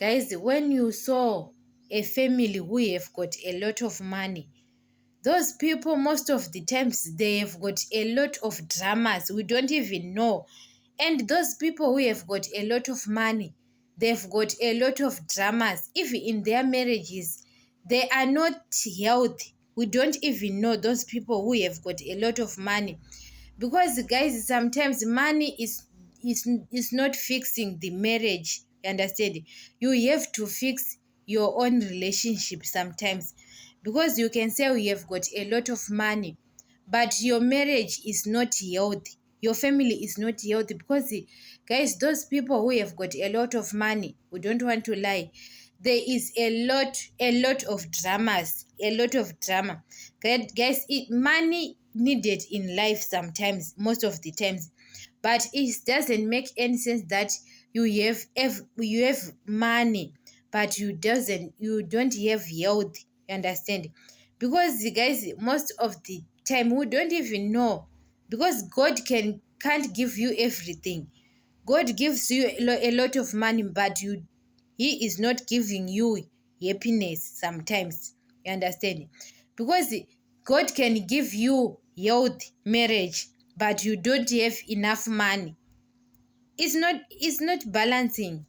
Guys, when you saw a family who have got a lot of money, those people, most of the times, they have got a lot of dramas. We don't even know. And those people who have got a lot of money, they've got a lot of dramas. Even in their marriages, they are not healthy. We don't even know those people who have got a lot of money. Because, guys, sometimes money is not fixing the marriage. You understand? You have to fix your own relationship sometimes, because you can say you have got a lot of money, but your marriage is not healthy, your family is not healthy. Because, guys, those people who have got a lot of money, we don't want to lie, there is a lot of dramas, a lot of drama. Guys, money needed in life sometimes, most of the times, but it doesn't make any sense that you have money, but you don't have health. You understand? Because, guys, most of the time we don't even know, because God can't give you everything. God gives you a lot of money, but he is not giving you happiness sometimes. You understand? Because God can give you health marriage, but you don't have enough money. It's not balancing.